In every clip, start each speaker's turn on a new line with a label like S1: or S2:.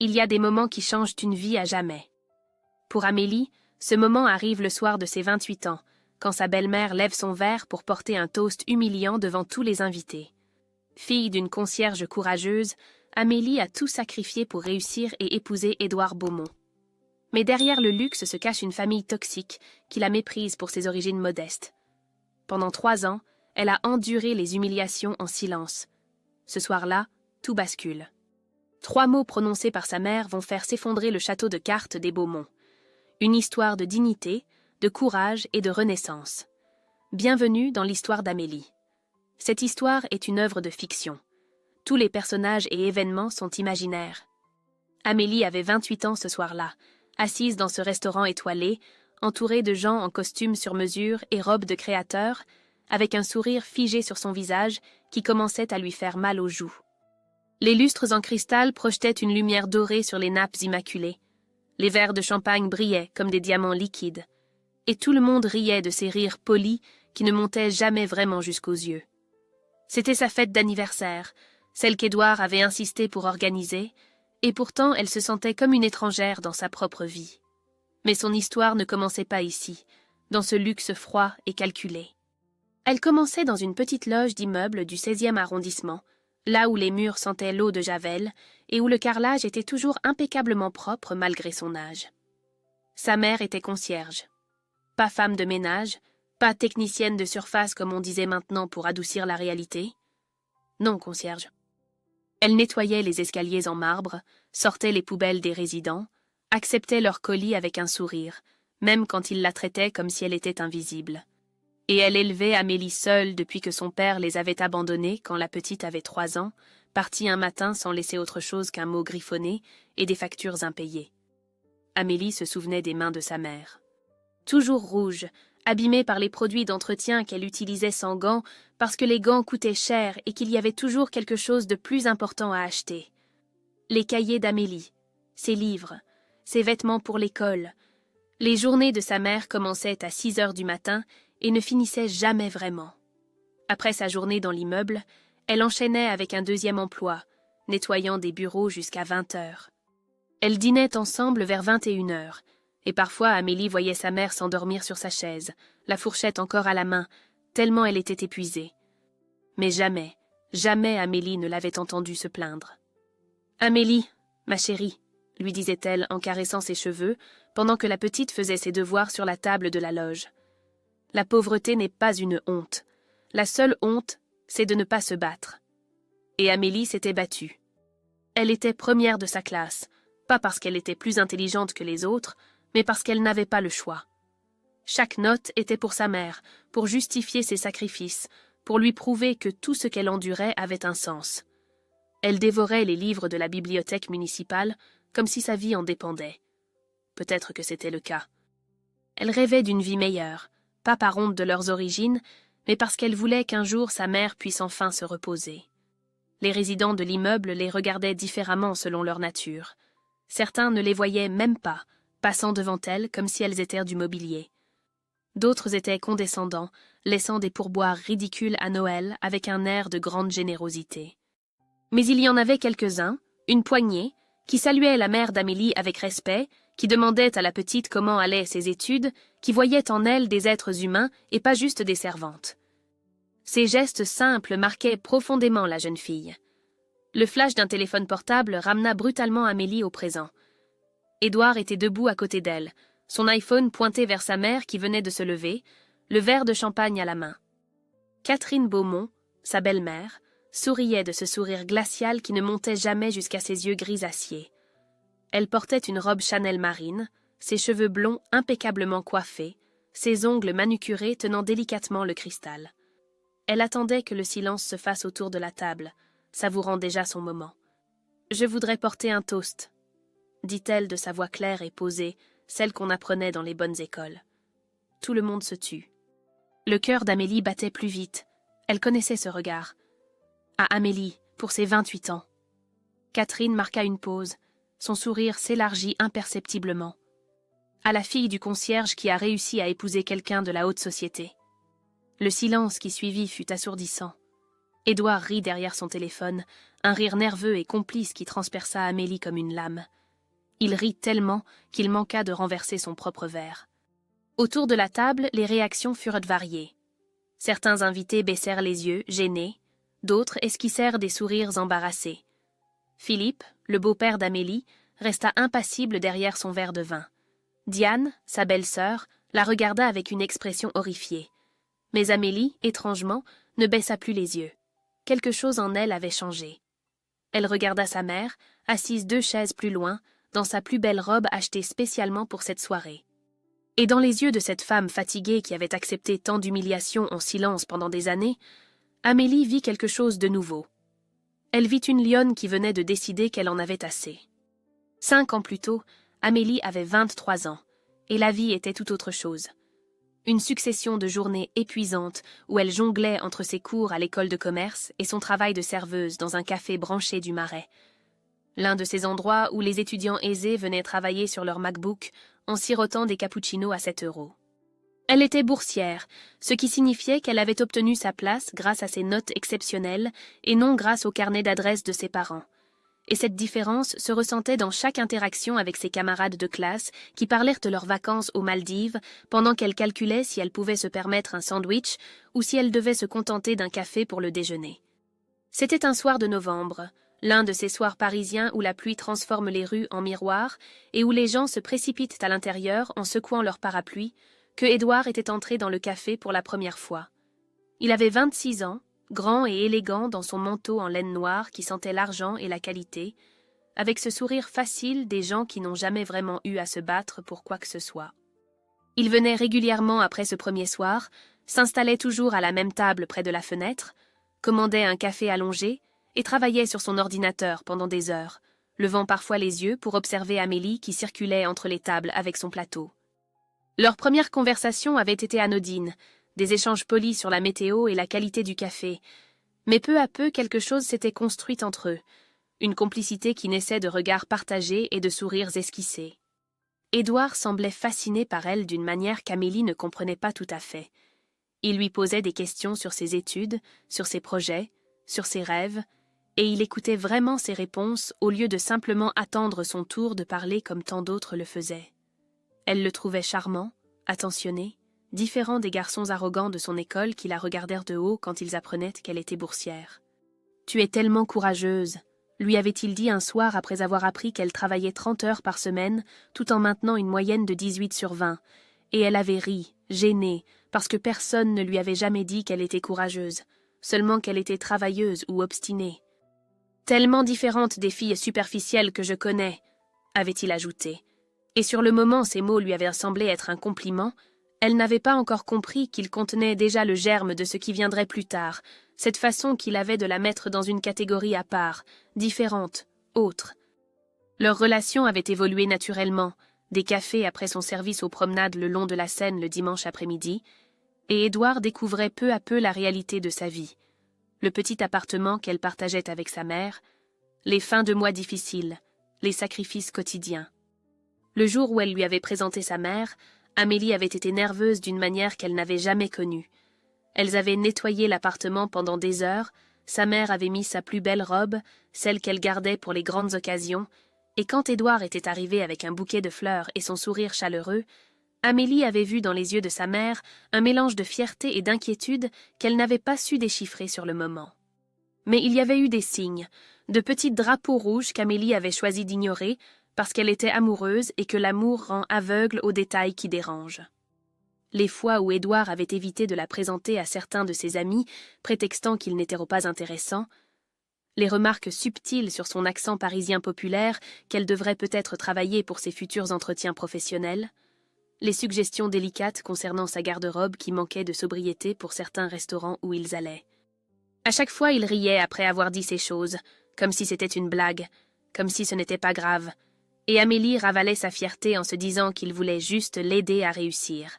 S1: Il y a des moments qui changent une vie à jamais. Pour Amélie, ce moment arrive le soir de ses 28 ans, quand sa belle-mère lève son verre pour porter un toast humiliant devant tous les invités. Fille d'une concierge courageuse, Amélie a tout sacrifié pour réussir et épouser Édouard Beaumont. Mais derrière le luxe se cache une famille toxique qui la méprise pour ses origines modestes. Pendant 3 ans, elle a enduré les humiliations en silence. Ce soir-là, tout bascule. 3 mots prononcés par sa mère vont faire s'effondrer le château de cartes des Beaumont. Une histoire de dignité, de courage et de renaissance. Bienvenue dans l'histoire d'Amélie. Cette histoire est une œuvre de fiction. Tous les personnages et événements sont imaginaires. Amélie avait 28 ans ce soir-là, assise dans ce restaurant étoilé, entourée de gens en costume sur mesure et robes de créateur, avec un sourire figé sur son visage qui commençait à lui faire mal aux joues. Les lustres en cristal projetaient une lumière dorée sur les nappes immaculées. Les verres de champagne brillaient comme des diamants liquides. Et tout le monde riait de ces rires polis qui ne montaient jamais vraiment jusqu'aux yeux. C'était sa fête d'anniversaire, celle qu'Édouard avait insisté pour organiser, et pourtant elle se sentait comme une étrangère dans sa propre vie. Mais son histoire ne commençait pas ici, dans ce luxe froid et calculé. Elle commençait dans une petite loge d'immeuble du 16e arrondissement, là où les murs sentaient l'eau de Javel et où le carrelage était toujours impeccablement propre malgré son âge. Sa mère était concierge. Pas femme de ménage, pas technicienne de surface comme on disait maintenant pour adoucir la réalité. Non, concierge. Elle nettoyait les escaliers en marbre, sortait les poubelles des résidents, acceptait leurs colis avec un sourire, même quand ils la traitaient comme si elle était invisible. Et elle élevait Amélie seule depuis que son père les avait abandonnés quand la petite avait 3 ans, partie un matin sans laisser autre chose qu'un mot griffonné et des factures impayées. Amélie se souvenait des mains de sa mère. Toujours rouges, abîmées par les produits d'entretien qu'elle utilisait sans gants parce que les gants coûtaient cher et qu'il y avait toujours quelque chose de plus important à acheter. Les cahiers d'Amélie, ses livres, ses vêtements pour l'école. Les journées de sa mère commençaient à 6 heures du matin et ne finissaient jamais vraiment. Après sa journée dans l'immeuble, elle enchaînait avec un 2e emploi, nettoyant des bureaux jusqu'à 20 heures. Elles dînaient ensemble vers 21 heures, et parfois Amélie voyait sa mère s'endormir sur sa chaise, la fourchette encore à la main, tellement elle était épuisée. Mais jamais, jamais Amélie ne l'avait entendue se plaindre. « Amélie, ma chérie », lui disait-elle en caressant ses cheveux, pendant que la petite faisait ses devoirs sur la table de la loge. La pauvreté n'est pas une honte. La seule honte, c'est de ne pas se battre. Et Amélie s'était battue. Elle était première de sa classe, pas parce qu'elle était plus intelligente que les autres, mais parce qu'elle n'avait pas le choix. Chaque note était pour sa mère, pour justifier ses sacrifices, pour lui prouver que tout ce qu'elle endurait avait un sens. Elle dévorait les livres de la bibliothèque municipale comme si sa vie en dépendait. Peut-être que c'était le cas. Elle rêvait d'une vie meilleure, pas par honte de leurs origines, mais parce qu'elle voulait qu'un jour sa mère puisse enfin se reposer. Les résidents de l'immeuble les regardaient différemment selon leur nature. Certains ne les voyaient même pas, passant devant elles comme si elles étaient du mobilier. D'autres étaient condescendants, laissant des pourboires ridicules à Noël avec un air de grande générosité. Mais il y en avait quelques-uns, une poignée, qui saluaient la mère d'Amélie avec respect, qui demandaient à la petite comment allaient ses études, qui voyaient en elle des êtres humains et pas juste des servantes. Ces gestes simples marquaient profondément la jeune fille. Le flash d'un téléphone portable ramena brutalement Amélie au présent. Édouard était debout à côté d'elle, son iPhone pointé vers sa mère qui venait de se lever, le verre de champagne à la main. Catherine Beaumont, sa belle-mère, souriait de ce sourire glacial qui ne montait jamais jusqu'à ses yeux gris acier. Elle portait une robe Chanel marine, ses cheveux blonds impeccablement coiffés, ses ongles manucurés tenant délicatement le cristal. Elle attendait que le silence se fasse autour de la table, savourant déjà son moment. « Je voudrais porter un toast », dit-elle de sa voix claire et posée, celle qu'on apprenait dans les bonnes écoles. Tout le monde se tut. Le cœur d'Amélie battait plus vite. Elle connaissait ce regard. À Amélie, pour ses 28 ans. Catherine marqua une pause. Son sourire s'élargit imperceptiblement. À la fille du concierge qui a réussi à épouser quelqu'un de la haute société. Le silence qui suivit fut assourdissant. Édouard rit derrière son téléphone, un rire nerveux et complice qui transperça Amélie comme une lame. Il rit tellement qu'il manqua de renverser son propre verre. Autour de la table, les réactions furent variées. Certains invités baissèrent les yeux, gênés, d'autres esquissèrent des sourires embarrassés. Philippe, le beau-père d'Amélie, resta impassible derrière son verre de vin. Diane, sa belle-sœur, la regarda avec une expression horrifiée. Mais Amélie, étrangement, ne baissa plus les yeux. Quelque chose en elle avait changé. Elle regarda sa mère, assise 2 chaises plus loin, dans sa plus belle robe achetée spécialement pour cette soirée. Et dans les yeux de cette femme fatiguée qui avait accepté tant d'humiliations en silence pendant des années, Amélie vit quelque chose de nouveau. Elle vit une lionne qui venait de décider qu'elle en avait assez. 5 ans plus tôt, Amélie avait 23 ans, et la vie était tout autre chose. Une succession de journées épuisantes où elle jonglait entre ses cours à l'école de commerce et son travail de serveuse dans un café branché du Marais. L'un de ces endroits où les étudiants aisés venaient travailler sur leur MacBook en sirotant des cappuccinos à 7 €. Elle était boursière, ce qui signifiait qu'elle avait obtenu sa place grâce à ses notes exceptionnelles et non grâce au carnet d'adresses de ses parents. Et cette différence se ressentait dans chaque interaction avec ses camarades de classe qui parlèrent de leurs vacances aux Maldives pendant qu'elle calculait si elle pouvait se permettre un sandwich ou si elle devait se contenter d'un café pour le déjeuner. C'était un soir de novembre, l'un de ces soirs parisiens où la pluie transforme les rues en miroirs et où les gens se précipitent à l'intérieur en secouant leurs parapluies, que Édouard était entré dans le café pour la première fois. Il avait 26 ans, grand et élégant dans son manteau en laine noire qui sentait l'argent et la qualité, avec ce sourire facile des gens qui n'ont jamais vraiment eu à se battre pour quoi que ce soit. Il venait régulièrement après ce premier soir, s'installait toujours à la même table près de la fenêtre, commandait un café allongé et travaillait sur son ordinateur pendant des heures, levant parfois les yeux pour observer Amélie qui circulait entre les tables avec son plateau. Leur première conversation avait été anodine, des échanges polis sur la météo et la qualité du café, mais peu à peu quelque chose s'était construit entre eux, une complicité qui naissait de regards partagés et de sourires esquissés. Édouard semblait fasciné par elle d'une manière qu'Amélie ne comprenait pas tout à fait. Il lui posait des questions sur ses études, sur ses projets, sur ses rêves, et il écoutait vraiment ses réponses au lieu de simplement attendre son tour de parler comme tant d'autres le faisaient. Elle le trouvait charmant, attentionné, différent des garçons arrogants de son école qui la regardèrent de haut quand ils apprenaient qu'elle était boursière. « Tu es tellement courageuse », lui avait-il dit un soir après avoir appris qu'elle travaillait 30 heures par semaine, tout en maintenant une moyenne de 18 sur 20, et elle avait ri, gênée, parce que personne ne lui avait jamais dit qu'elle était courageuse, seulement qu'elle était travailleuse ou obstinée. « Tellement différente des filles superficielles que je connais », avait-il ajouté. Et sur le moment ces mots lui avaient semblé être un compliment, elle n'avait pas encore compris qu'ils contenaient déjà le germe de ce qui viendrait plus tard, cette façon qu'il avait de la mettre dans une catégorie à part, différente, autre. Leur relation avait évolué naturellement, des cafés après son service aux promenades le long de la Seine le dimanche après-midi, et Édouard découvrait peu à peu la réalité de sa vie. Le petit appartement qu'elle partageait avec sa mère, les fins de mois difficiles, les sacrifices quotidiens. Le jour où elle lui avait présenté sa mère, Amélie avait été nerveuse d'une manière qu'elle n'avait jamais connue. Elles avaient nettoyé l'appartement pendant des heures, sa mère avait mis sa plus belle robe, celle qu'elle gardait pour les grandes occasions, et quand Édouard était arrivé avec un bouquet de fleurs et son sourire chaleureux, Amélie avait vu dans les yeux de sa mère un mélange de fierté et d'inquiétude qu'elle n'avait pas su déchiffrer sur le moment. Mais il y avait eu des signes, de petits drapeaux rouges qu'Amélie avait choisi d'ignorer, parce qu'elle était amoureuse et que l'amour rend aveugle aux détails qui dérangent. Les fois où Édouard avait évité de la présenter à certains de ses amis, prétextant qu'ils n'étaient pas intéressants, les remarques subtiles sur son accent parisien populaire qu'elle devrait peut-être travailler pour ses futurs entretiens professionnels, les suggestions délicates concernant sa garde-robe qui manquait de sobriété pour certains restaurants où ils allaient. À chaque fois, il riait après avoir dit ces choses, comme si c'était une blague, comme si ce n'était pas grave, et Amélie ravalait sa fierté en se disant qu'il voulait juste l'aider à réussir.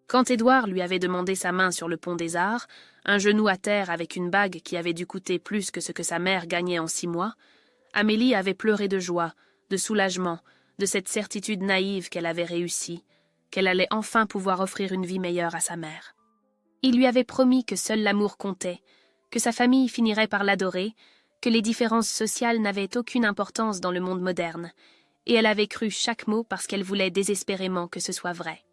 S1: Quand Édouard lui avait demandé sa main sur le pont des Arts, un genou à terre avec une bague qui avait dû coûter plus que ce que sa mère gagnait en 6 mois, Amélie avait pleuré de joie, de soulagement, de cette certitude naïve qu'elle avait réussi, qu'elle allait enfin pouvoir offrir une vie meilleure à sa mère. Il lui avait promis que seul l'amour comptait, que sa famille finirait par l'adorer, que les différences sociales n'avaient aucune importance dans le monde moderne, et elle avait cru chaque mot parce qu'elle voulait désespérément que ce soit vrai.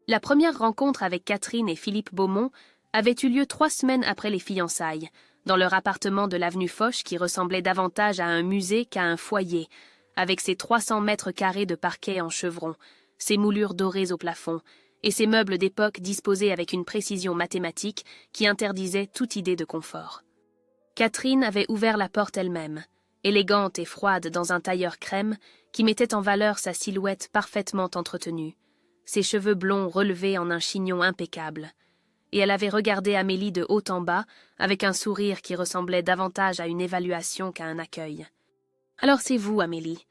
S1: La première rencontre avec Catherine et Philippe Beaumont avait eu lieu 3 semaines après les fiançailles, dans leur appartement de l'avenue Foch qui ressemblait davantage à un musée qu'à un foyer, avec ses 300 mètres carrés de parquet en chevron, ses moulures dorées au plafond, et ses meubles d'époque disposés avec une précision mathématique qui interdisait toute idée de confort. Catherine avait ouvert la porte elle-même, élégante et froide dans un tailleur crème qui mettait en valeur sa silhouette parfaitement entretenue, ses cheveux blonds relevés en un chignon impeccable. Et elle avait regardé Amélie de haut en bas avec un sourire qui ressemblait davantage à une évaluation qu'à un accueil. « Alors c'est vous, Amélie ?»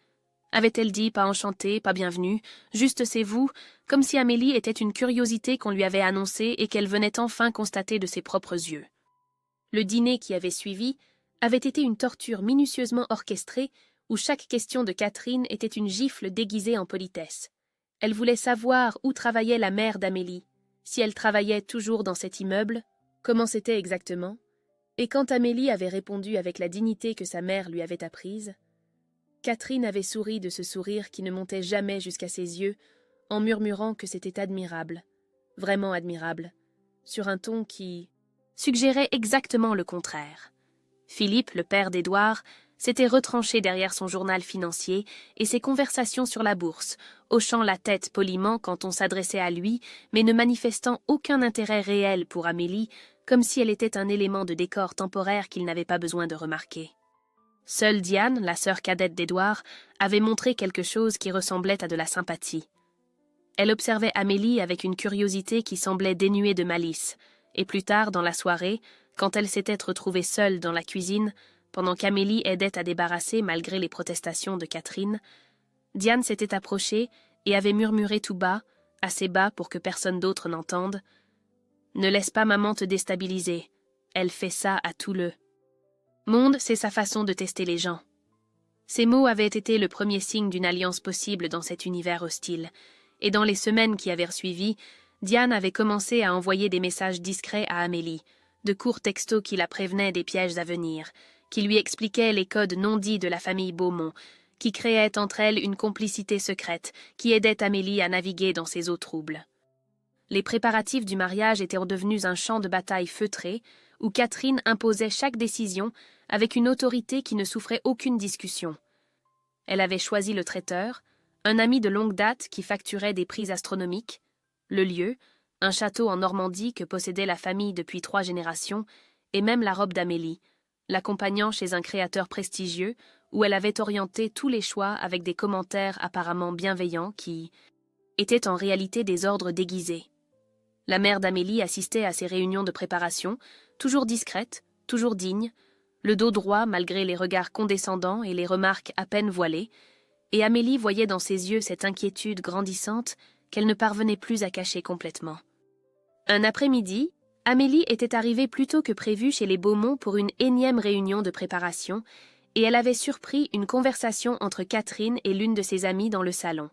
S1: avait-elle dit, pas enchantée, pas bienvenue, juste c'est vous, comme si Amélie était une curiosité qu'on lui avait annoncée et qu'elle venait enfin constater de ses propres yeux. Le dîner qui avait suivi avait été une torture minutieusement orchestrée où chaque question de Catherine était une gifle déguisée en politesse. Elle voulait savoir où travaillait la mère d'Amélie, si elle travaillait toujours dans cet immeuble, comment c'était exactement, et quand Amélie avait répondu avec la dignité que sa mère lui avait apprise, Catherine avait souri de ce sourire qui ne montait jamais jusqu'à ses yeux, en murmurant que c'était admirable, vraiment admirable, sur un ton qui suggérait exactement le contraire. Philippe, le père d'Édouard, s'était retranché derrière son journal financier et ses conversations sur la bourse, hochant la tête poliment quand on s'adressait à lui, mais ne manifestant aucun intérêt réel pour Amélie, comme si elle était un élément de décor temporaire qu'il n'avait pas besoin de remarquer. Seule Diane, la sœur cadette d'Édouard, avait montré quelque chose qui ressemblait à de la sympathie. Elle observait Amélie avec une curiosité qui semblait dénuée de malice, et plus tard, dans la soirée, quand elle s'était retrouvée seule dans la cuisine, pendant qu'Amélie aidait à débarrasser malgré les protestations de Catherine, Diane s'était approchée et avait murmuré tout bas, assez bas pour que personne d'autre n'entende « Ne laisse pas maman te déstabiliser, elle fait ça à tout le... » Monde, c'est sa façon de tester les gens. Ces mots avaient été le premier signe d'une alliance possible dans cet univers hostile, et dans les semaines qui avaient suivi, Diane avait commencé à envoyer des messages discrets à Amélie, de courts textos qui la prévenaient des pièges à venir, qui lui expliquaient les codes non dits de la famille Beaumont, qui créaient entre elles une complicité secrète qui aidait Amélie à naviguer dans ces eaux troubles. Les préparatifs du mariage étaient devenus un champ de bataille feutré, où Catherine imposait chaque décision avec une autorité qui ne souffrait aucune discussion. Elle avait choisi le traiteur, un ami de longue date qui facturait des prix astronomiques, le lieu, un château en Normandie que possédait la famille depuis 3 générations, et même la robe d'Amélie, l'accompagnant chez un créateur prestigieux où elle avait orienté tous les choix avec des commentaires apparemment bienveillants qui étaient en réalité des ordres déguisés. La mère d'Amélie assistait à ces réunions de préparation, toujours discrète, toujours digne, le dos droit malgré les regards condescendants et les remarques à peine voilées, et Amélie voyait dans ses yeux cette inquiétude grandissante qu'elle ne parvenait plus à cacher complètement. Un après-midi, Amélie était arrivée plus tôt que prévu chez les Beaumont pour une énième réunion de préparation, et elle avait surpris une conversation entre Catherine et l'une de ses amies dans le salon.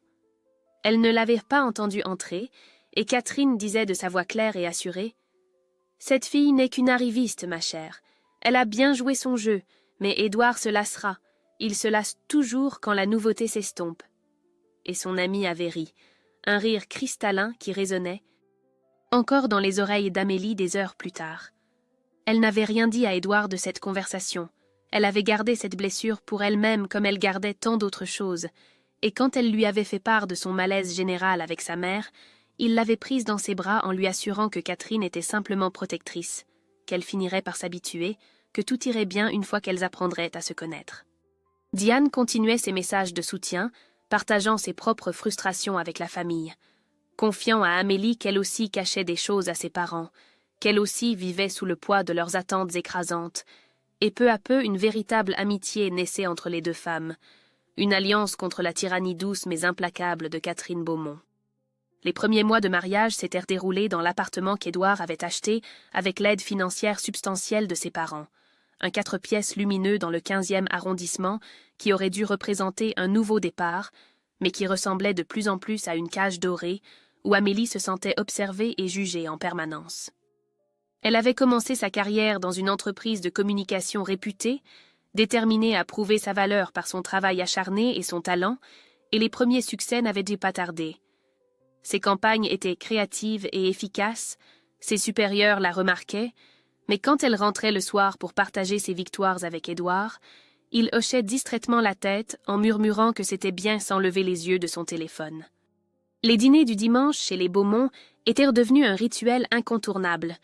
S1: Elle ne l'avait pas entendue entrer, et Catherine disait de sa voix claire et assurée « Cette fille n'est qu'une arriviste, ma chère. Elle a bien joué son jeu, mais Édouard se lassera. Il se lasse toujours quand la nouveauté s'estompe. » Et son amie avait ri, un rire cristallin qui résonnait, encore dans les oreilles d'Amélie des heures plus tard. Elle n'avait rien dit à Édouard de cette conversation. Elle avait gardé cette blessure pour elle-même comme elle gardait tant d'autres choses, et quand elle lui avait fait part de son malaise général avec sa mère, il l'avait prise dans ses bras en lui assurant que Catherine était simplement protectrice, qu'elle finirait par s'habituer, que tout irait bien une fois qu'elles apprendraient à se connaître. Diane continuait ses messages de soutien, partageant ses propres frustrations avec la famille, confiant à Amélie qu'elle aussi cachait des choses à ses parents, qu'elle aussi vivait sous le poids de leurs attentes écrasantes, et peu à peu une véritable amitié naissait entre les deux femmes, une alliance contre la tyrannie douce mais implacable de Catherine Beaumont. Les premiers mois de mariage s'étaient déroulés dans l'appartement qu'Édouard avait acheté avec l'aide financière substantielle de ses parents, un 4 pièces lumineux dans le 15e arrondissement qui aurait dû représenter un nouveau départ, mais qui ressemblait de plus en plus à une cage dorée où Amélie se sentait observée et jugée en permanence. Elle avait commencé sa carrière dans une entreprise de communication réputée, déterminée à prouver sa valeur par son travail acharné et son talent, et les premiers succès n'avaient dû pas tarder. Ses campagnes étaient créatives et efficaces, ses supérieurs la remarquaient, mais quand elle rentrait le soir pour partager ses victoires avec Édouard, il hochait distraitement la tête en murmurant que c'était bien sans lever les yeux de son téléphone. Les dîners du dimanche chez les Beaumont étaient redevenus un rituel incontournable,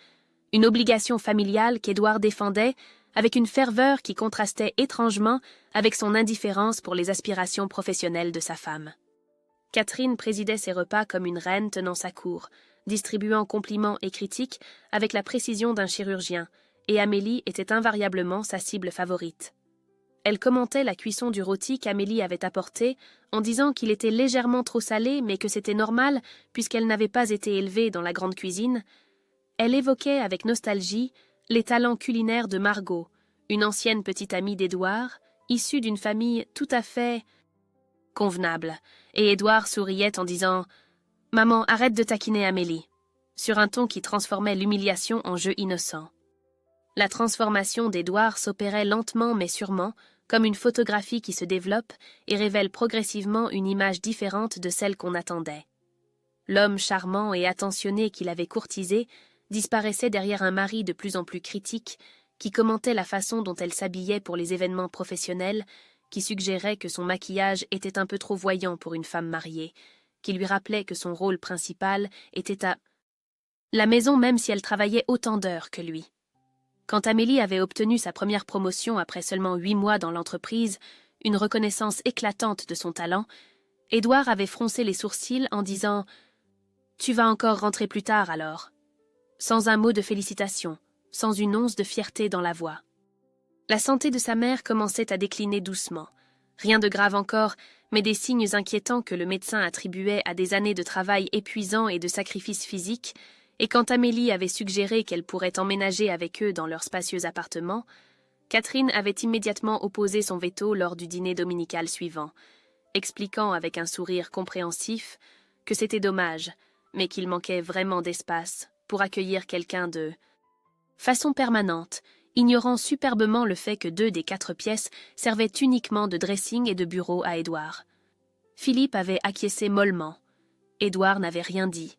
S1: une obligation familiale qu'Édouard défendait avec une ferveur qui contrastait étrangement avec son indifférence pour les aspirations professionnelles de sa femme. Catherine présidait ses repas comme une reine tenant sa cour, distribuant compliments et critiques avec la précision d'un chirurgien, et Amélie était invariablement sa cible favorite. Elle commentait la cuisson du rôti qu'Amélie avait apporté en disant qu'il était légèrement trop salé mais que c'était normal puisqu'elle n'avait pas été élevée dans la grande cuisine. Elle évoquait avec nostalgie les talents culinaires de Margot, une ancienne petite amie d'Édouard, issue d'une famille tout à fait convenable, et Édouard souriait en disant « Maman, arrête de taquiner Amélie », sur un ton qui transformait l'humiliation en jeu innocent. La transformation d'Édouard s'opérait lentement mais sûrement, comme une photographie qui se développe et révèle progressivement une image différente de celle qu'on attendait. L'homme charmant et attentionné qu'il avait courtisé disparaissait derrière un mari de plus en plus critique, qui commentait la façon dont elle s'habillait pour les événements professionnels, qui suggérait que son maquillage était un peu trop voyant pour une femme mariée, qui lui rappelait que son rôle principal était à la maison même si elle travaillait autant d'heures que lui. Quand Amélie avait obtenu sa première promotion après seulement 8 mois dans l'entreprise, une reconnaissance éclatante de son talent, Édouard avait froncé les sourcils en disant « Tu vas encore rentrer plus tard alors », sans un mot de félicitation, sans une once de fierté dans la voix. La santé de sa mère commençait à décliner doucement. Rien de grave encore, mais des signes inquiétants que le médecin attribuait à des années de travail épuisant et de sacrifices physiques, et quand Amélie avait suggéré qu'elle pourrait emménager avec eux dans leur spacieux appartement, Catherine avait immédiatement opposé son veto lors du dîner dominical suivant, expliquant avec un sourire compréhensif que c'était dommage, mais qu'il manquait vraiment d'espace pour accueillir quelqu'un de façon permanente, ignorant superbement le fait que 2 des 4 pièces servaient uniquement de dressing et de bureau à Édouard. Philippe avait acquiescé mollement. Édouard n'avait rien dit,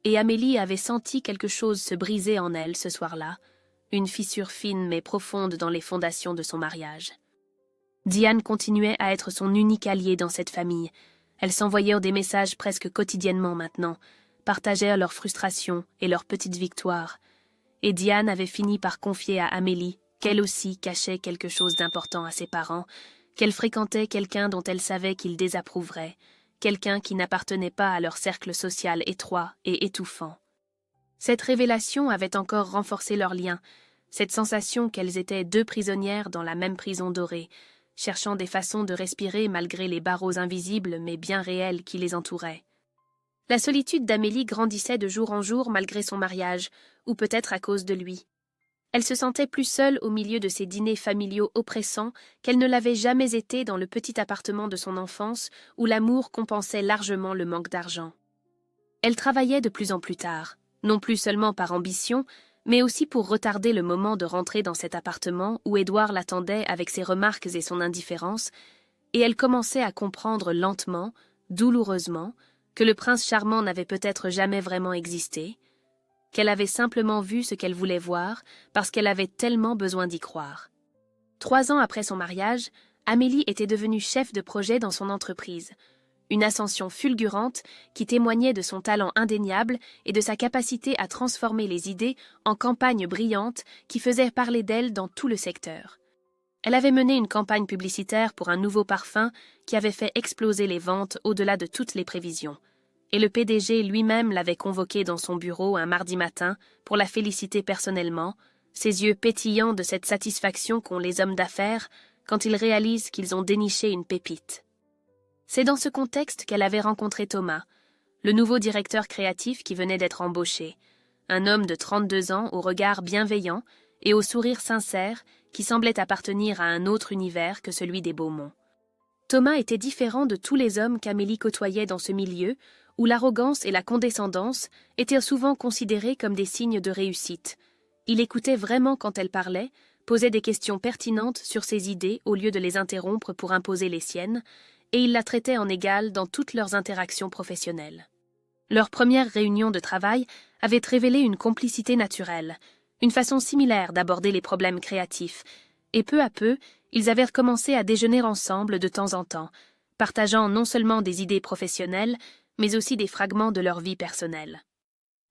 S1: et Amélie avait senti quelque chose se briser en elle ce soir-là, une fissure fine mais profonde dans les fondations de son mariage. Diane continuait à être son unique allié dans cette famille. Elles s'envoyaient des messages presque quotidiennement maintenant, partageaient leurs frustrations et leurs petites victoires, et Diane avait fini par confier à Amélie qu'elle aussi cachait quelque chose d'important à ses parents, qu'elle fréquentait quelqu'un dont elle savait qu'il désapprouverait, quelqu'un qui n'appartenait pas à leur cercle social étroit et étouffant. Cette révélation avait encore renforcé leur lien, cette sensation qu'elles étaient 2 prisonnières dans la même prison dorée, cherchant des façons de respirer malgré les barreaux invisibles mais bien réels qui les entouraient. La solitude d'Amélie grandissait de jour en jour malgré son mariage, ou peut-être à cause de lui. Elle se sentait plus seule au milieu de ces dîners familiaux oppressants qu'elle ne l'avait jamais été dans le petit appartement de son enfance où l'amour compensait largement le manque d'argent. Elle travaillait de plus en plus tard, non plus seulement par ambition, mais aussi pour retarder le moment de rentrer dans cet appartement où Édouard l'attendait avec ses remarques et son indifférence, et elle commençait à comprendre lentement, douloureusement, que le prince charmant n'avait peut-être jamais vraiment existé, qu'elle avait simplement vu ce qu'elle voulait voir parce qu'elle avait tellement besoin d'y croire. 3 ans après son mariage, Amélie était devenue chef de projet dans son entreprise, une ascension fulgurante qui témoignait de son talent indéniable et de sa capacité à transformer les idées en campagnes brillantes qui faisaient parler d'elle dans tout le secteur. Elle avait mené une campagne publicitaire pour un nouveau parfum qui avait fait exploser les ventes au-delà de toutes les prévisions. Et le PDG lui-même l'avait convoquée dans son bureau un mardi matin pour la féliciter personnellement, ses yeux pétillants de cette satisfaction qu'ont les hommes d'affaires quand ils réalisent qu'ils ont déniché une pépite. C'est dans ce contexte qu'elle avait rencontré Thomas, le nouveau directeur créatif qui venait d'être embauché, un homme de 32 ans au regard bienveillant et au sourire sincère qui semblait appartenir à un autre univers que celui des Beaumont. Thomas était différent de tous les hommes qu'Amélie côtoyait dans ce milieu, où l'arrogance et la condescendance étaient souvent considérées comme des signes de réussite. Il écoutait vraiment quand elle parlait, posait des questions pertinentes sur ses idées au lieu de les interrompre pour imposer les siennes, et il la traitait en égal dans toutes leurs interactions professionnelles. Leur première réunion de travail avait révélé une complicité naturelle, une façon similaire d'aborder les problèmes créatifs, et peu à peu, ils avaient commencé à déjeuner ensemble de temps en temps, partageant non seulement des idées professionnelles, mais aussi des fragments de leur vie personnelle.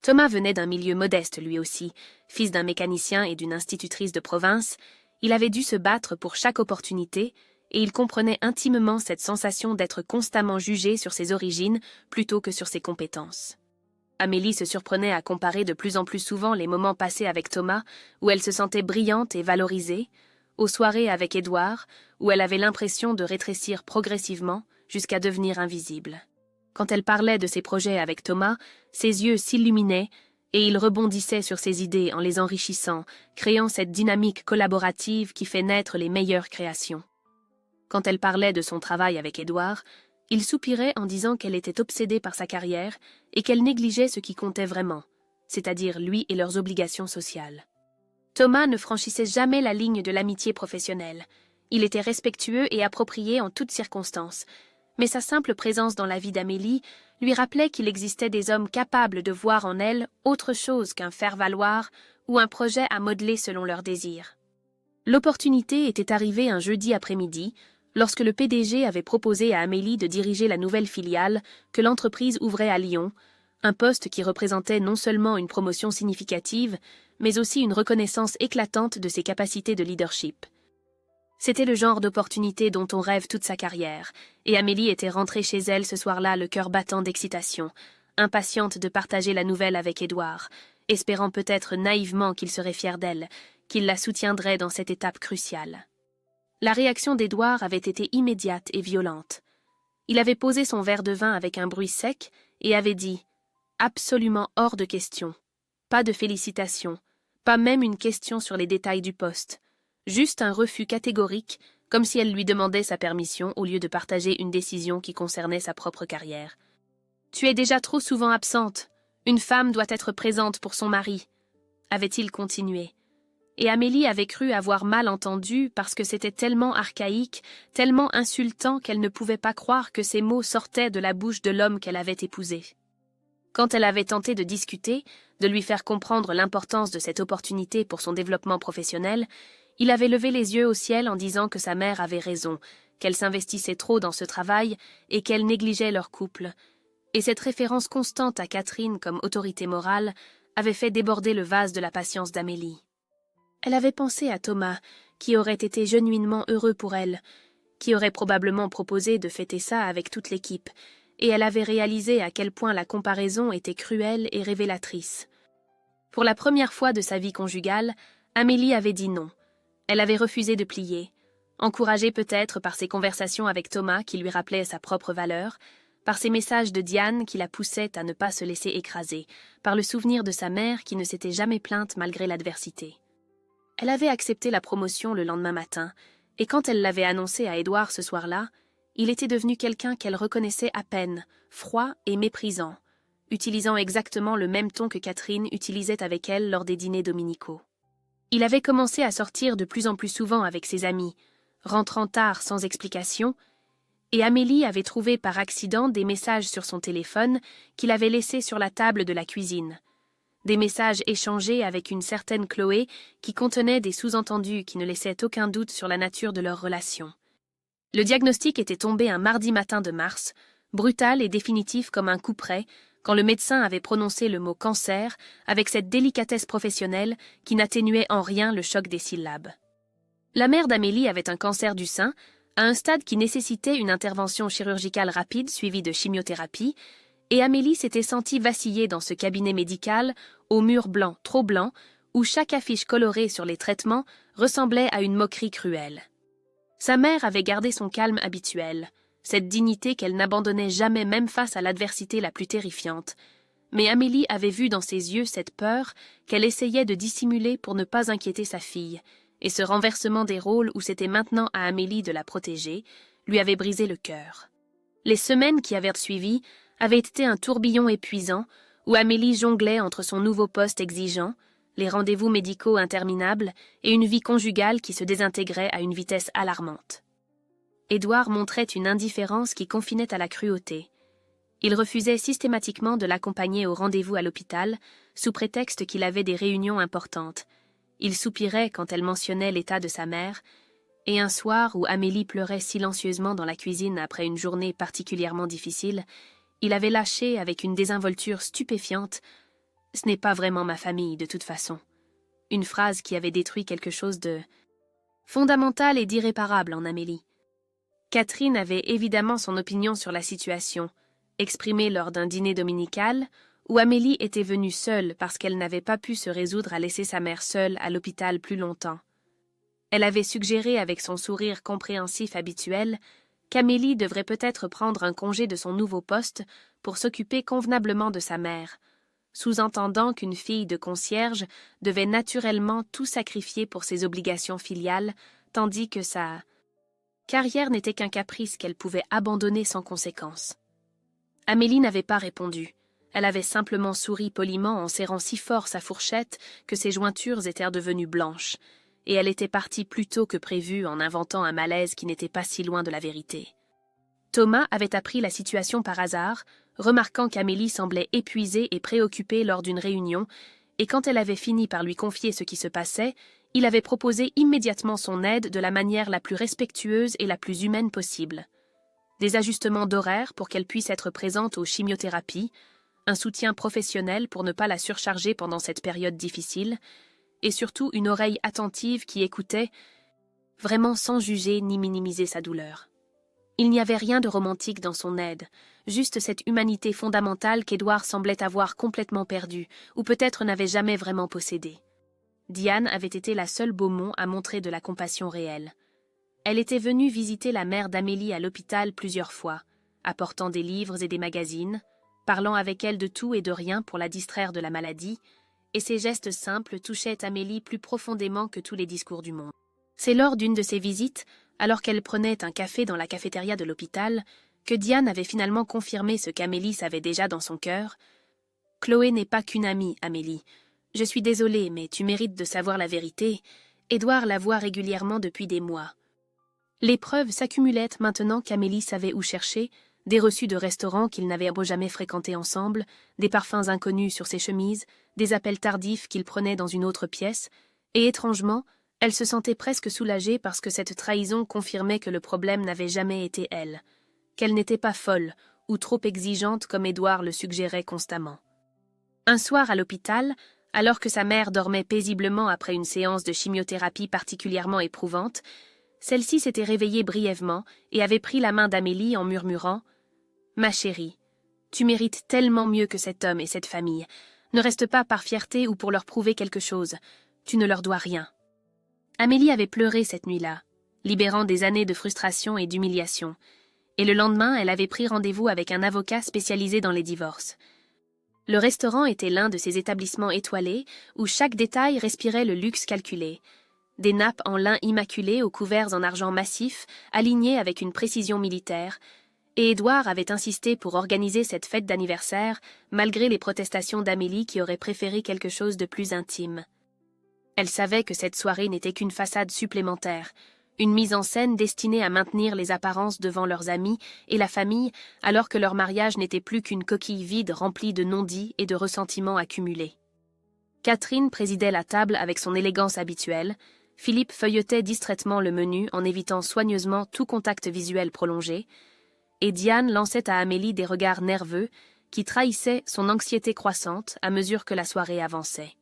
S1: Thomas venait d'un milieu modeste lui aussi, fils d'un mécanicien et d'une institutrice de province. Il avait dû se battre pour chaque opportunité, et il comprenait intimement cette sensation d'être constamment jugé sur ses origines plutôt que sur ses compétences. Amélie se surprenait à comparer de plus en plus souvent les moments passés avec Thomas, où elle se sentait brillante et valorisée, aux soirées avec Édouard, où elle avait l'impression de rétrécir progressivement jusqu'à devenir invisible. Quand elle parlait de ses projets avec Thomas, ses yeux s'illuminaient et il rebondissait sur ses idées en les enrichissant, créant cette dynamique collaborative qui fait naître les meilleures créations. Quand elle parlait de son travail avec Édouard, il soupirait en disant qu'elle était obsédée par sa carrière et qu'elle négligeait ce qui comptait vraiment, c'est-à-dire lui et leurs obligations sociales. Thomas ne franchissait jamais la ligne de l'amitié professionnelle. Il était respectueux et approprié en toutes circonstances, mais sa simple présence dans la vie d'Amélie lui rappelait qu'il existait des hommes capables de voir en elle autre chose qu'un faire-valoir ou un projet à modeler selon leurs désirs. L'opportunité était arrivée un jeudi après-midi, lorsque le PDG avait proposé à Amélie de diriger la nouvelle filiale que l'entreprise ouvrait à Lyon, un poste qui représentait non seulement une promotion significative, mais aussi une reconnaissance éclatante de ses capacités de leadership. C'était le genre d'opportunité dont on rêve toute sa carrière, et Amélie était rentrée chez elle ce soir-là le cœur battant d'excitation, impatiente de partager la nouvelle avec Édouard, espérant peut-être naïvement qu'il serait fier d'elle, qu'il la soutiendrait dans cette étape cruciale. La réaction d'Édouard avait été immédiate et violente. Il avait posé son verre de vin avec un bruit sec et avait dit « Absolument hors de question. Pas de félicitations, pas même une question sur les détails du poste. Juste un refus catégorique, comme si elle lui demandait sa permission au lieu de partager une décision qui concernait sa propre carrière. « Tu es déjà trop souvent absente. Une femme doit être présente pour son mari. » avait-il continué. Et Amélie avait cru avoir mal entendu parce que c'était tellement archaïque, tellement insultant qu'elle ne pouvait pas croire que ces mots sortaient de la bouche de l'homme qu'elle avait épousé. Quand elle avait tenté de discuter, de lui faire comprendre l'importance de cette opportunité pour son développement professionnel, il avait levé les yeux au ciel en disant que sa mère avait raison, qu'elle s'investissait trop dans ce travail et qu'elle négligeait leur couple. Et cette référence constante à Catherine comme autorité morale avait fait déborder le vase de la patience d'Amélie. Elle avait pensé à Thomas, qui aurait été genuinement heureux pour elle, qui aurait probablement proposé de fêter ça avec toute l'équipe, et elle avait réalisé à quel point la comparaison était cruelle et révélatrice. Pour la première fois de sa vie conjugale, Amélie avait dit non. Elle avait refusé de plier, encouragée peut-être par ses conversations avec Thomas qui lui rappelaient sa propre valeur, par ses messages de Diane qui la poussaient à ne pas se laisser écraser, par le souvenir de sa mère qui ne s'était jamais plainte malgré l'adversité. Elle avait accepté la promotion le lendemain matin, et quand elle l'avait annoncé à Édouard ce soir-là, il était devenu quelqu'un qu'elle reconnaissait à peine, froid et méprisant, utilisant exactement le même ton que Catherine utilisait avec elle lors des dîners dominicaux. Il avait commencé à sortir de plus en plus souvent avec ses amis, rentrant tard sans explication, et Amélie avait trouvé par accident des messages sur son téléphone qu'il avait laissés sur la table de la cuisine. Des messages échangés avec une certaine Chloé qui contenaient des sous-entendus qui ne laissaient aucun doute sur la nature de leur relation. Le diagnostic était tombé un mardi matin de mars, brutal et définitif comme un coup près, quand le médecin avait prononcé le mot « cancer » avec cette délicatesse professionnelle qui n'atténuait en rien le choc des syllabes. La mère d'Amélie avait un cancer du sein, à un stade qui nécessitait une intervention chirurgicale rapide suivie de chimiothérapie, et Amélie s'était sentie vaciller dans ce cabinet médical, aux murs blancs trop blancs, où chaque affiche colorée sur les traitements ressemblait à une moquerie cruelle. Sa mère avait gardé son calme habituel, cette dignité qu'elle n'abandonnait jamais même face à l'adversité la plus terrifiante. Mais Amélie avait vu dans ses yeux cette peur qu'elle essayait de dissimuler pour ne pas inquiéter sa fille, et ce renversement des rôles où c'était maintenant à Amélie de la protéger, lui avait brisé le cœur. Les semaines qui avaient suivi avaient été un tourbillon épuisant, où Amélie jonglait entre son nouveau poste exigeant, les rendez-vous médicaux interminables et une vie conjugale qui se désintégrait à une vitesse alarmante. Édouard montrait une indifférence qui confinait à la cruauté. Il refusait systématiquement de l'accompagner au rendez-vous à l'hôpital, sous prétexte qu'il avait des réunions importantes. Il soupirait quand elle mentionnait l'état de sa mère, et un soir où Amélie pleurait silencieusement dans la cuisine après une journée particulièrement difficile, il avait lâché avec une désinvolture stupéfiante « Ce n'est pas vraiment ma famille, de toute façon », une phrase qui avait détruit quelque chose de fondamental et d'irréparable en Amélie. Catherine avait évidemment son opinion sur la situation, exprimée lors d'un dîner dominical, où Amélie était venue seule parce qu'elle n'avait pas pu se résoudre à laisser sa mère seule à l'hôpital plus longtemps. Elle avait suggéré avec son sourire compréhensif habituel qu'Amélie devrait peut-être prendre un congé de son nouveau poste pour s'occuper convenablement de sa mère, sous-entendant qu'une fille de concierge devait naturellement tout sacrifier pour ses obligations filiales, tandis que sa carrière n'était qu'un caprice qu'elle pouvait abandonner sans conséquence. Amélie n'avait pas répondu. Elle avait simplement souri poliment en serrant si fort sa fourchette que ses jointures étaient devenues blanches, et elle était partie plus tôt que prévu en inventant un malaise qui n'était pas si loin de la vérité. Thomas avait appris la situation par hasard, remarquant qu'Amélie semblait épuisée et préoccupée lors d'une réunion, et quand elle avait fini par lui confier ce qui se passait, il avait proposé immédiatement son aide de la manière la plus respectueuse et la plus humaine possible. Des ajustements d'horaire pour qu'elle puisse être présente aux chimiothérapies, un soutien professionnel pour ne pas la surcharger pendant cette période difficile, et surtout une oreille attentive qui écoutait, vraiment sans juger ni minimiser sa douleur. Il n'y avait rien de romantique dans son aide, juste cette humanité fondamentale qu'Édouard semblait avoir complètement perdue, ou peut-être n'avait jamais vraiment possédée. Diane avait été la seule Beaumont à montrer de la compassion réelle. Elle était venue visiter la mère d'Amélie à l'hôpital plusieurs fois, apportant des livres et des magazines, parlant avec elle de tout et de rien pour la distraire de la maladie, et ses gestes simples touchaient Amélie plus profondément que tous les discours du monde. C'est lors d'une de ces visites, alors qu'elle prenait un café dans la cafétéria de l'hôpital, que Diane avait finalement confirmé ce qu'Amélie savait déjà dans son cœur. « Chloé n'est pas qu'une amie, Amélie. Je suis désolée, mais tu mérites de savoir la vérité. Édouard la voit régulièrement depuis des mois. » Les preuves s'accumulaient maintenant qu'Amélie savait où chercher, des reçus de restaurants qu'ils n'avaient jamais fréquentés ensemble, des parfums inconnus sur ses chemises, des appels tardifs qu'ils prenaient dans une autre pièce, et étrangement, elle se sentait presque soulagée parce que cette trahison confirmait que le problème n'avait jamais été elle, qu'elle n'était pas folle ou trop exigeante comme Édouard le suggérait constamment. Un soir à l'hôpital, alors que sa mère dormait paisiblement après une séance de chimiothérapie particulièrement éprouvante, celle-ci s'était réveillée brièvement et avait pris la main d'Amélie en murmurant « Ma chérie, tu mérites tellement mieux que cet homme et cette famille. Ne reste pas par fierté ou pour leur prouver quelque chose. Tu ne leur dois rien. » Amélie avait pleuré cette nuit-là, libérant des années de frustration et d'humiliation, et le lendemain, elle avait pris rendez-vous avec un avocat spécialisé dans les divorces. Le restaurant était l'un de ces établissements étoilés où chaque détail respirait le luxe calculé. Des nappes en lin immaculé aux couverts en argent massif, alignées avec une précision militaire, et Édouard avait insisté pour organiser cette fête d'anniversaire, malgré les protestations d'Amélie qui aurait préféré quelque chose de plus intime. Elle savait que cette soirée n'était qu'une façade supplémentaire, une mise en scène destinée à maintenir les apparences devant leurs amis et la famille, alors que leur mariage n'était plus qu'une coquille vide remplie de non-dits et de ressentiments accumulés. Catherine présidait la table avec son élégance habituelle, Philippe feuilletait distraitement le menu en évitant soigneusement tout contact visuel prolongé, et Diane lançait à Amélie des regards nerveux qui trahissaient son anxiété croissante à mesure que la soirée avançait.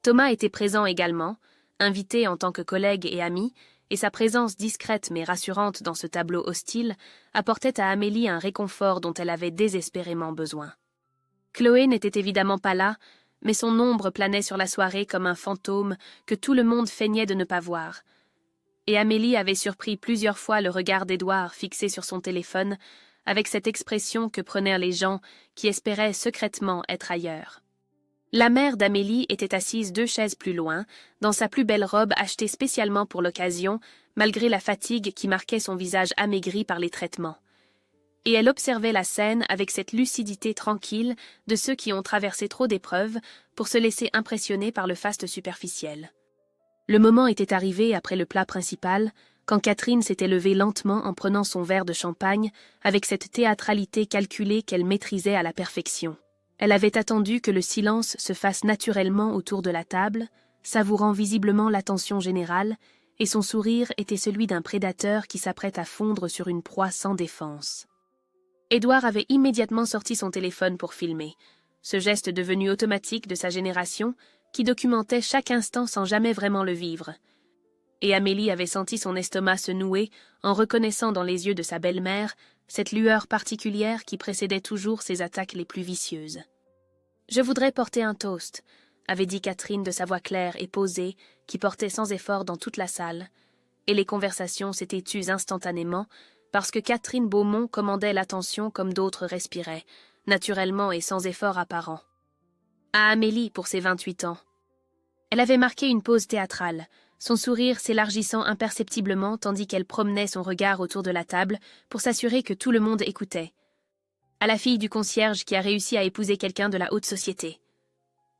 S1: Thomas était présent également, invité en tant que collègue et ami, et sa présence discrète mais rassurante dans ce tableau hostile apportait à Amélie un réconfort dont elle avait désespérément besoin. Chloé n'était évidemment pas là, mais son ombre planait sur la soirée comme un fantôme que tout le monde feignait de ne pas voir. Et Amélie avait surpris plusieurs fois le regard d'Édouard fixé sur son téléphone, avec cette expression que prenaient les gens qui espéraient secrètement être ailleurs. La mère d'Amélie était assise 2 chaises plus loin, dans sa plus belle robe achetée spécialement pour l'occasion, malgré la fatigue qui marquait son visage amaigri par les traitements. et elle observait la scène avec cette lucidité tranquille de ceux qui ont traversé trop d'épreuves pour se laisser impressionner par le faste superficiel. Le moment était arrivé après le plat principal, quand Catherine s'était levée lentement en prenant son verre de champagne avec cette théâtralité calculée qu'elle maîtrisait à la perfection. Elle avait attendu que le silence se fasse naturellement autour de la table, savourant visiblement l'attention générale, et son sourire était celui d'un prédateur qui s'apprête à fondre sur une proie sans défense. Édouard avait immédiatement sorti son téléphone pour filmer, ce geste devenu automatique de sa génération qui documentait chaque instant sans jamais vraiment le vivre. Et Amélie avait senti son estomac se nouer en reconnaissant dans les yeux de sa belle-mère cette lueur particulière qui précédait toujours ses attaques les plus vicieuses. « Je voudrais porter un toast », avait dit Catherine de sa voix claire et posée, qui portait sans effort dans toute la salle, et les conversations s'étaient tues instantanément, parce que Catherine Beaumont commandait l'attention comme d'autres respiraient, naturellement et sans effort apparent. À Amélie pour ses 28 ans. Elle avait marqué une pause théâtrale, son sourire s'élargissant imperceptiblement tandis qu'elle promenait son regard autour de la table pour s'assurer que tout le monde écoutait. À la fille du concierge qui a réussi à épouser quelqu'un de la haute société.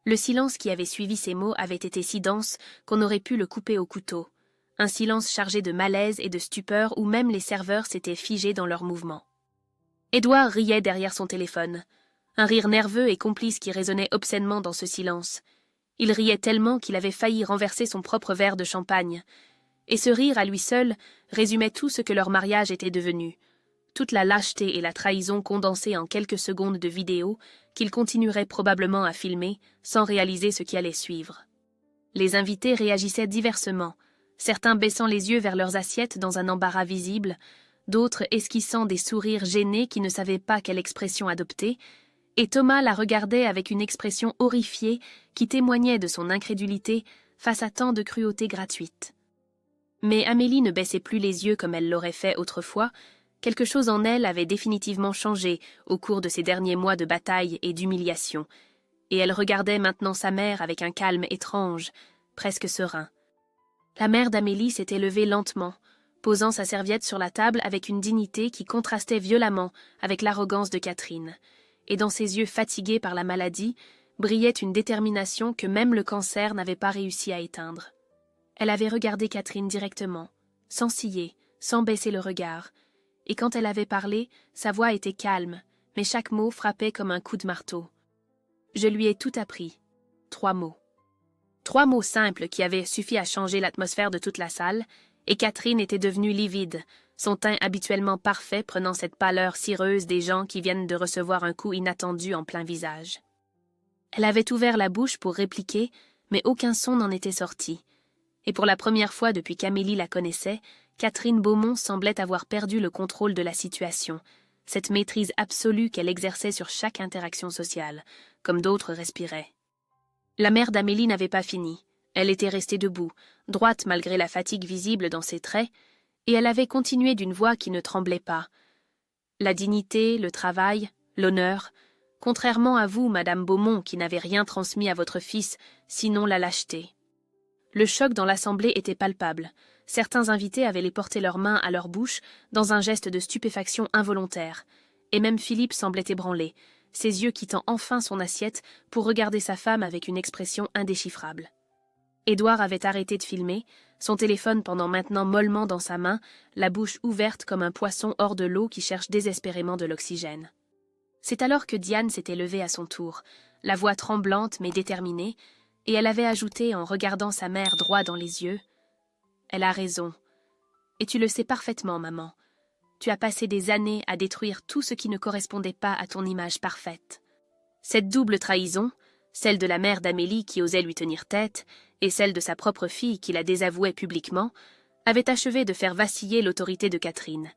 S1: Le silence qui avait suivi ces mots avait été si dense qu'on aurait pu le couper au couteau. Un silence chargé de malaise et de stupeur où même les serveurs s'étaient figés dans leurs mouvements. Édouard riait derrière son téléphone, un rire nerveux et complice qui résonnait obscènement dans ce silence. Il riait tellement qu'il avait failli renverser son propre verre de champagne. Et ce rire à lui seul résumait tout ce que leur mariage était devenu, toute la lâcheté et la trahison condensées en quelques secondes de vidéo qu'il continuerait probablement à filmer sans réaliser ce qui allait suivre. Les invités réagissaient diversement, certains baissant les yeux vers leurs assiettes dans un embarras visible, d'autres esquissant des sourires gênés qui ne savaient pas quelle expression adopter, et Thomas la regardait avec une expression horrifiée qui témoignait de son incrédulité face à tant de cruauté gratuite. Mais Amélie ne baissait plus les yeux comme elle l'aurait fait autrefois. Quelque chose en elle avait définitivement changé au cours de ces derniers mois de bataille et d'humiliation, et elle regardait maintenant sa mère avec un calme étrange, presque serein. La mère d'Amélie s'était levée lentement, posant sa serviette sur la table avec une dignité qui contrastait violemment avec l'arrogance de Catherine, et dans ses yeux fatigués par la maladie brillait une détermination que même le cancer n'avait pas réussi à éteindre. Elle avait regardé Catherine directement, sans ciller, sans baisser le regard, et quand elle avait parlé, sa voix était calme, mais chaque mot frappait comme un coup de marteau. Je lui ai tout appris. 3 mots. 3 mots simples qui avaient suffi à changer l'atmosphère de toute la salle, et Catherine était devenue livide, son teint habituellement parfait prenant cette pâleur cireuse des gens qui viennent de recevoir un coup inattendu en plein visage. Elle avait ouvert la bouche pour répliquer, mais aucun son n'en était sorti, et pour la première fois depuis qu'Amélie la connaissait, Catherine Beaumont semblait avoir perdu le contrôle de la situation, cette maîtrise absolue qu'elle exerçait sur chaque interaction sociale, comme d'autres respiraient. La mère d'Amélie n'avait pas fini. Elle était restée debout, droite malgré la fatigue visible dans ses traits, et elle avait continué d'une voix qui ne tremblait pas. La dignité, le travail, l'honneur, contrairement à vous, Madame Beaumont, qui n'avez rien transmis à votre fils, sinon la lâcheté. Le choc dans l'assemblée était palpable. Certains invités avaient les porté leurs mains à leur bouche dans un geste de stupéfaction involontaire, et même Philippe semblait ébranlé, ses yeux quittant enfin son assiette pour regarder sa femme avec une expression indéchiffrable. Édouard avait arrêté de filmer, son téléphone pendant maintenant mollement dans sa main, la bouche ouverte comme un poisson hors de l'eau qui cherche désespérément de l'oxygène. C'est alors que Diane s'était levée à son tour, la voix tremblante mais déterminée, et elle avait ajouté en regardant sa mère droit dans les yeux « Elle a raison. Et tu le sais parfaitement, maman. Tu as passé des années à détruire tout ce qui ne correspondait pas à ton image parfaite. » Cette double trahison, celle de la mère d'Amélie qui osait lui tenir tête, et celle de sa propre fille qui la désavouait publiquement, avait achevé de faire vaciller l'autorité de Catherine,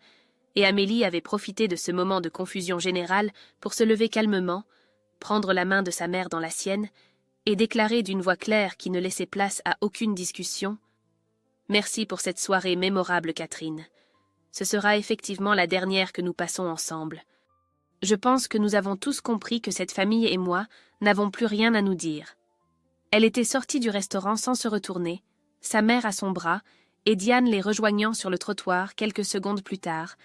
S1: et Amélie avait profité de ce moment de confusion générale pour se lever calmement, prendre la main de sa mère dans la sienne, et déclarer d'une voix claire qui ne laissait place à aucune discussion « Merci pour cette soirée mémorable, Catherine. Ce sera effectivement la dernière que nous passons ensemble. Je pense que nous avons tous compris que cette famille et moi n'avons plus rien à nous dire. » Elle était sortie du restaurant sans se retourner, sa mère à son bras, et Diane les rejoignant sur le trottoir quelques secondes plus tard,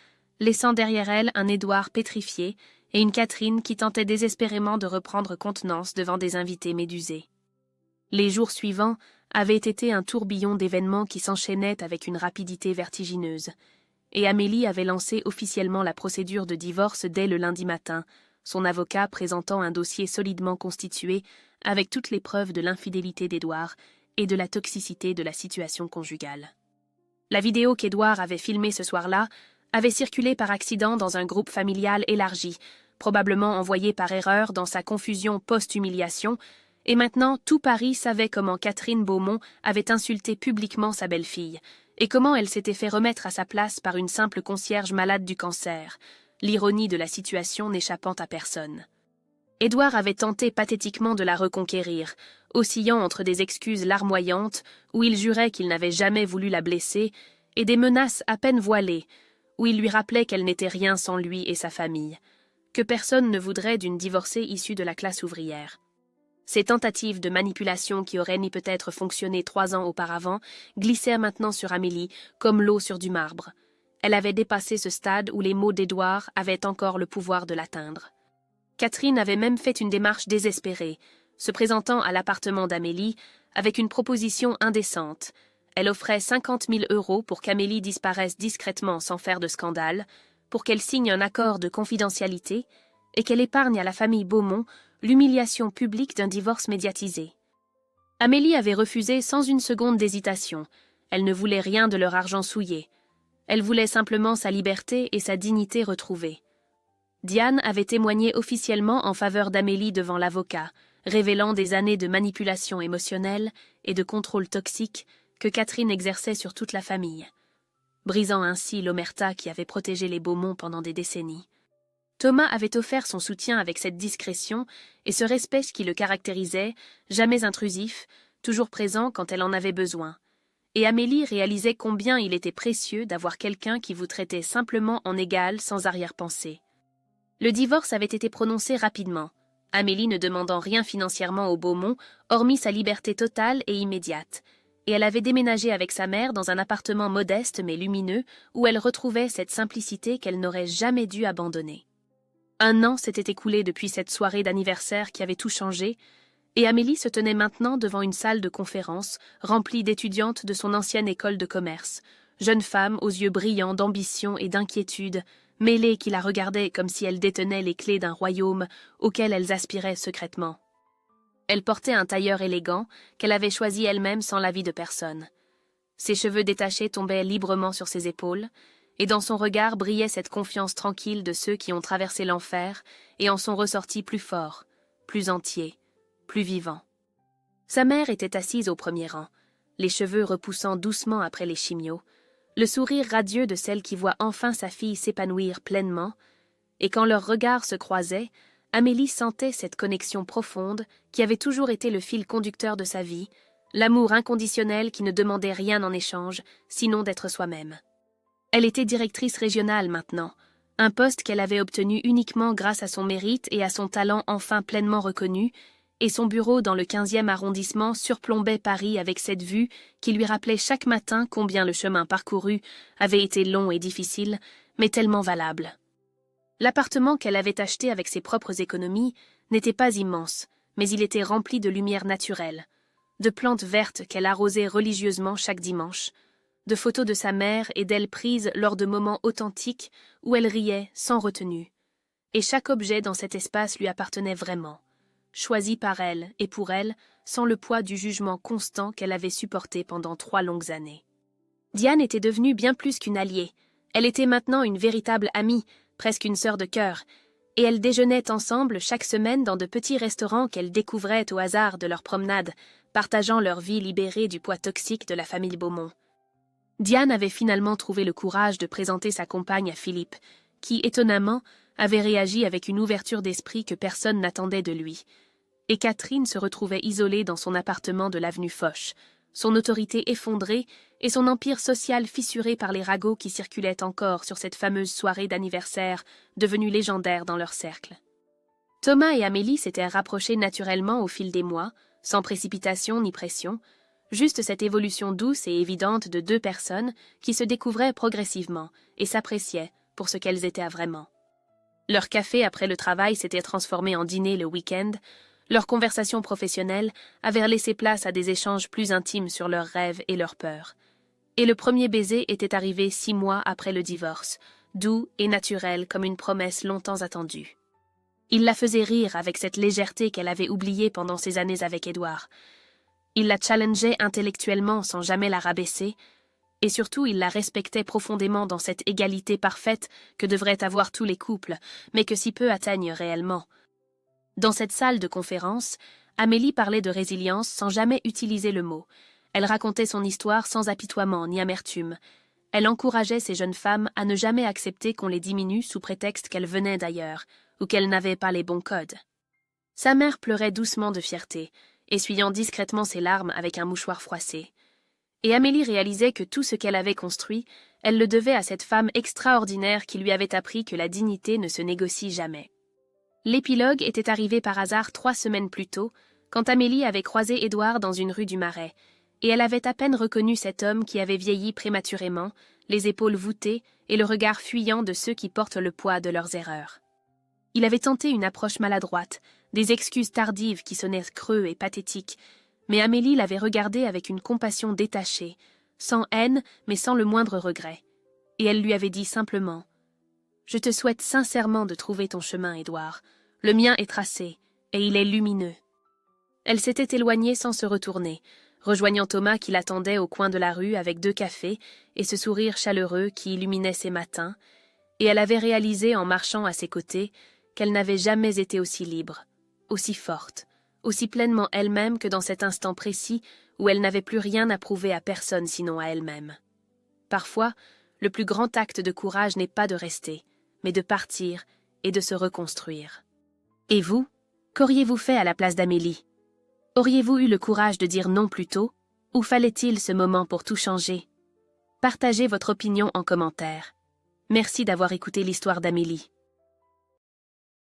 S1: laissant derrière elle un Édouard pétrifié et une Catherine qui tentait désespérément de reprendre contenance devant des invités médusés. Les jours suivants avaient été un tourbillon d'événements qui s'enchaînaient avec une rapidité vertigineuse, et Amélie avait lancé officiellement la procédure de divorce dès le lundi matin, son avocat présentant un dossier solidement constitué avec toutes les preuves de l'infidélité d'Édouard et de la toxicité de la situation conjugale. La vidéo qu'Édouard avait filmée ce soir-là avait circulé par accident dans un groupe familial élargi, probablement envoyé par erreur dans sa confusion post-humiliation, et maintenant tout Paris savait comment Catherine Beaumont avait insulté publiquement sa belle-fille, et comment elle s'était fait remettre à sa place par une simple concierge malade du cancer, l'ironie de la situation n'échappant à personne. Édouard avait tenté pathétiquement de la reconquérir, oscillant entre des excuses larmoyantes, où il jurait qu'il n'avait jamais voulu la blesser, et des menaces à peine voilées, où il lui rappelait qu'elle n'était rien sans lui et sa famille, que personne ne voudrait d'une divorcée issue de la classe ouvrière. Ces tentatives de manipulation qui auraient ni peut-être fonctionné 3 ans auparavant glissèrent maintenant sur Amélie comme l'eau sur du marbre. Elle avait dépassé ce stade où les mots d'Édouard avaient encore le pouvoir de l'atteindre. Catherine avait même fait une démarche désespérée, se présentant à l'appartement d'Amélie avec une proposition indécente. Elle offrait 50 000 € pour qu'Amélie disparaisse discrètement sans faire de scandale, pour qu'elle signe un accord de confidentialité et qu'elle épargne à la famille Beaumont l'humiliation publique d'un divorce médiatisé. Amélie avait refusé sans une seconde d'hésitation. Elle ne voulait rien de leur argent souillé. Elle voulait simplement sa liberté et sa dignité retrouvées. Diane avait témoigné officiellement en faveur d'Amélie devant l'avocat, révélant des années de manipulation émotionnelle et de contrôle toxique que Catherine exerçait sur toute la famille, brisant ainsi l'omerta qui avait protégé les Beaumont pendant des décennies. Thomas avait offert son soutien avec cette discrétion et ce respect qui le caractérisait, jamais intrusif, toujours présent quand elle en avait besoin. Et Amélie réalisait combien il était précieux d'avoir quelqu'un qui vous traitait simplement en égal sans arrière-pensée. Le divorce avait été prononcé rapidement, Amélie ne demandant rien financièrement aux Beaumont, hormis sa liberté totale et immédiate, et elle avait déménagé avec sa mère dans un appartement modeste mais lumineux où elle retrouvait cette simplicité qu'elle n'aurait jamais dû abandonner. 1 an s'était écoulé depuis cette soirée d'anniversaire qui avait tout changé, et Amélie se tenait maintenant devant une salle de conférence remplie d'étudiantes de son ancienne école de commerce, jeunes femmes aux yeux brillants d'ambition et d'inquiétude, mêlées qui la regardaient comme si elles détenaient les clés d'un royaume auquel elles aspiraient secrètement. Elle portait un tailleur élégant qu'elle avait choisi elle-même sans l'avis de personne. Ses cheveux détachés tombaient librement sur ses épaules, et dans son regard brillait cette confiance tranquille de ceux qui ont traversé l'enfer et en sont ressortis plus forts, plus entiers, plus vivants. Sa mère était assise au premier rang, les cheveux repoussant doucement après les chimios, le sourire radieux de celle qui voit enfin sa fille s'épanouir pleinement, et quand leurs regards se croisaient, Amélie sentait cette connexion profonde qui avait toujours été le fil conducteur de sa vie, l'amour inconditionnel qui ne demandait rien en échange, sinon d'être soi-même. Elle était directrice régionale maintenant, un poste qu'elle avait obtenu uniquement grâce à son mérite et à son talent enfin pleinement reconnu, et son bureau dans le 15e arrondissement surplombait Paris avec cette vue qui lui rappelait chaque matin combien le chemin parcouru avait été long et difficile, mais tellement valable. L'appartement qu'elle avait acheté avec ses propres économies n'était pas immense, mais il était rempli de lumière naturelle, de plantes vertes qu'elle arrosait religieusement chaque dimanche, de photos de sa mère et d'elle prises lors de moments authentiques où elle riait sans retenue. Et chaque objet dans cet espace lui appartenait vraiment, choisi par elle et pour elle, sans le poids du jugement constant qu'elle avait supporté pendant 3 longues années. Diane était devenue bien plus qu'une alliée. Elle était maintenant une véritable amie, presque une sœur de cœur, et elles déjeunaient ensemble chaque semaine dans de petits restaurants qu'elles découvraient au hasard de leurs promenades, partageant leur vie libérée du poids toxique de la famille Beaumont. Diane avait finalement trouvé le courage de présenter sa compagne à Philippe, qui, étonnamment, avait réagi avec une ouverture d'esprit que personne n'attendait de lui. Et Catherine se retrouvait isolée dans son appartement de l'avenue Foch, son autorité effondrée et son empire social fissuré par les ragots qui circulaient encore sur cette fameuse soirée d'anniversaire devenue légendaire dans leur cercle. Thomas et Amélie s'étaient rapprochés naturellement au fil des mois, sans précipitation ni pression, juste cette évolution douce et évidente de 2 personnes qui se découvraient progressivement et s'appréciaient, pour ce qu'elles étaient vraiment. Leur café après le travail s'était transformé en dîner le week-end, leurs conversations professionnelles avaient laissé place à des échanges plus intimes sur leurs rêves et leurs peurs. Et le premier baiser était arrivé 6 mois après le divorce, doux et naturel comme une promesse longtemps attendue. Il la faisait rire avec cette légèreté qu'elle avait oubliée pendant ses années avec Édouard. Il la challengeait intellectuellement sans jamais la rabaisser, et surtout il la respectait profondément dans cette égalité parfaite que devraient avoir tous les couples, mais que si peu atteignent réellement. Dans cette salle de conférence, Amélie parlait de résilience sans jamais utiliser le mot. Elle racontait son histoire sans apitoiement ni amertume. Elle encourageait ces jeunes femmes à ne jamais accepter qu'on les diminue sous prétexte qu'elles venaient d'ailleurs, ou qu'elles n'avaient pas les bons codes. Sa mère pleurait doucement de fierté, essuyant discrètement ses larmes avec un mouchoir froissé. Et Amélie réalisait que tout ce qu'elle avait construit, elle le devait à cette femme extraordinaire qui lui avait appris que la dignité ne se négocie jamais. L'épilogue était arrivé par hasard 3 semaines plus tôt, quand Amélie avait croisé Édouard dans une rue du Marais, et elle avait à peine reconnu cet homme qui avait vieilli prématurément, les épaules voûtées et le regard fuyant de ceux qui portent le poids de leurs erreurs. Il avait tenté une approche maladroite, des excuses tardives qui sonnaient creux et pathétiques, mais Amélie l'avait regardé avec une compassion détachée, sans haine mais sans le moindre regret, et elle lui avait dit simplement « Je te souhaite sincèrement de trouver ton chemin, Édouard. Le mien est tracé, et il est lumineux. » Elle s'était éloignée sans se retourner, rejoignant Thomas qui l'attendait au coin de la rue avec 2 cafés et ce sourire chaleureux qui illuminait ses matins, et elle avait réalisé en marchant à ses côtés qu'elle n'avait jamais été aussi libre, aussi forte, aussi pleinement elle-même que dans cet instant précis où elle n'avait plus rien à prouver à personne sinon à elle-même. Parfois, le plus grand acte de courage n'est pas de rester, mais de partir et de se reconstruire. Et vous, qu'auriez-vous fait à la place d'Amélie? Auriez-vous eu le courage de dire non plus tôt, ou fallait-il ce moment pour tout changer? Partagez votre opinion en commentaire. Merci d'avoir écouté l'histoire d'Amélie.